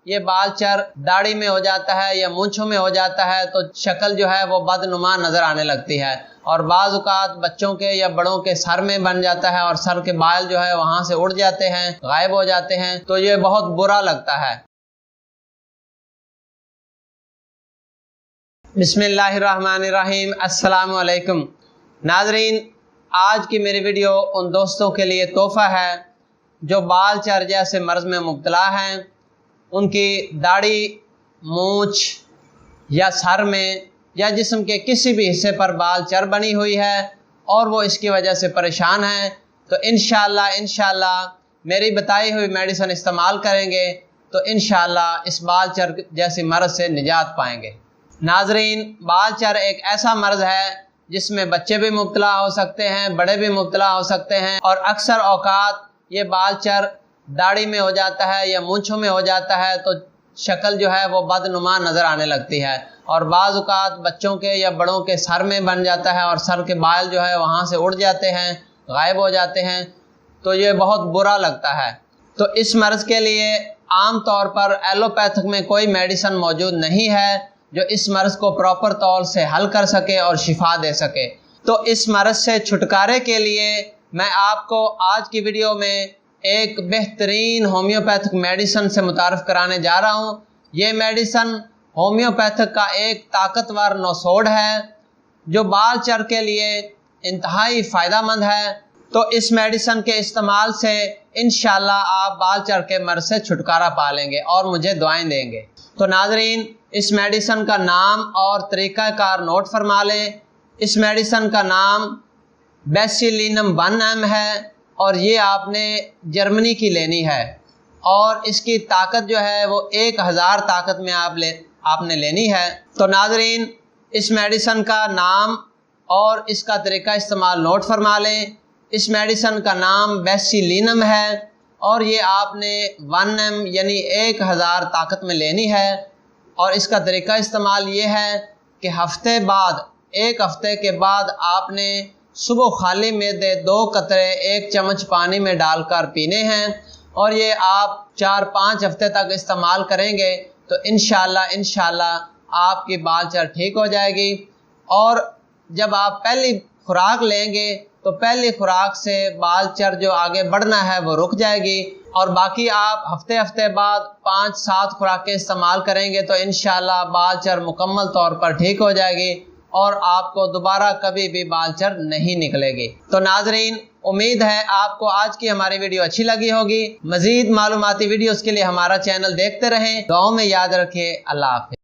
ये बालचर दाढ़ी में हो जाता है या मूंछों में हो जाता है तो शक्ल जो है वो बदनुमा नजर आने लगती है, और बाज़ औक़ात बच्चों के या बड़ों के सर में बन जाता है और सर के बाल जो है वहां से उड़ जाते हैं, गायब हो जाते हैं, तो ये बहुत बुरा लगता है। बिस्मिल्लाहिर्रहमानिर्रहीम। अस्सलामु अलैकुम नाज़रीन, आज की मेरी वीडियो उन दोस्तों के लिए तोहफ़ा है जो बालचर जैसे मर्ज़ में मुब्तला हैं। उनकी दाढ़ी, मूंछ या सर में या जिस्म के किसी भी हिस्से पर बालचर बनी हुई है और वो इसकी वजह से परेशान हैं, तो इंशाअल्लाह मेरी बताई हुई मेडिसिन इस्तेमाल करेंगे तो इंशाअल्लाह इस बालचर जैसी मर्ज़ से निजात पाएंगे। नाजरीन, बालचर एक ऐसा मर्ज़ है जिसमें बच्चे भी मुब्तला हो सकते हैं, बड़े भी मुब्तला हो सकते हैं, और अक्सर औकात ये बालचर दाढ़ी में हो जाता है या मूंछों में हो जाता है तो शक्ल जो है वो बदनुमा नज़र आने लगती है, और बाज़ औक़ात बच्चों के या बड़ों के सर में बन जाता है और सर के बाल जो है वहाँ से उड़ जाते हैं, गायब हो जाते हैं, तो ये बहुत बुरा लगता है। तो इस मर्ज़ के लिए आम तौर पर एलोपैथिक में कोई मेडिसिन मौजूद नहीं है जो इस मर्ज़ को प्रॉपर तौर से हल कर सके और शिफा दे सके। तो इस मर्ज़ से छुटकारे के लिए मैं आपको आज की वीडियो में एक बेहतरीन होम्योपैथिक मेडिसिन से मुतारफ़ कराने जा रहा हूँ। ये मेडिसिन होम्योपैथिक का एक ताकतवर नौसोड है जो बालचर के लिए इंतहाई फ़ायदेमंद है। तो इस मेडिसिन के इस्तेमाल से इंशाअल्लाह आप बालचर के मर्ज़ से छुटकारा पा लेंगे और मुझे दुआएं देंगे। तो नाजरीन, इस मेडिसिन का नाम और तरीक़ाकार नोट फरमा लें। इस मेडिसिन का नाम बेसिलिनम 1M है और ये आपने जर्मनी की लेनी है, और इसकी ताकत जो है वो 1000 ताकत में आपने लेनी है। तो नाजरीन, इस मेडिसिन का नाम और इसका तरीका इस्तेमाल नोट फरमा लें। इस मेडिसिन का नाम बेसिलिनम है और ये आपने 1M यानी 1000 ताकत में लेनी है, और इसका तरीका इस्तेमाल ये है कि एक हफ्ते के बाद आपने सुबह खाली मैदे 2 कतरे 1 चम्मच पानी में डालकर पीने हैं, और ये आप 4-5 हफ्ते तक इस्तेमाल करेंगे तो इंशाअल्लाह आपकी बालचर ठीक हो जाएगी। और जब आप पहली खुराक लेंगे तो पहली खुराक से बालचर जो आगे बढ़ना है वो रुक जाएगी, और बाकी आप हफ्ते बाद 5-7 खुराकें इस्तेमाल करेंगे तो इंशाअल्लाह बालचर मुकम्मल तौर पर ठीक हो जाएगी और आपको दोबारा कभी भी बालचर नहीं निकलेगी। तो नाजरीन, उम्मीद है आपको आज की हमारी वीडियो अच्छी लगी होगी। मज़ीद मालूमाती वीडियोस के लिए हमारा चैनल देखते रहें। दुआओं में याद रखिए। अल्लाह हाफ़िज़।